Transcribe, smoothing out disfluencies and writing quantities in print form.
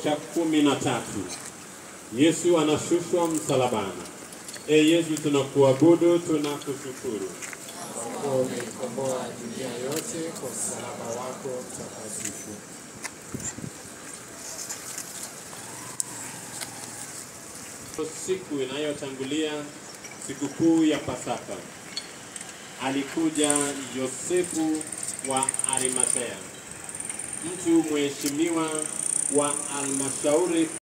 cha 13. Yesu anashushwa msalabani. Yesu, tunakuabudu, tunakushukuru. Umeikomboa dunia yote kwa msalaba wako mtakatifu. Siku inayotangulia sikukuu ya Pasaka, alikuja Yosefu wa Arimathea, mtu mheshimiwa wa halmashauri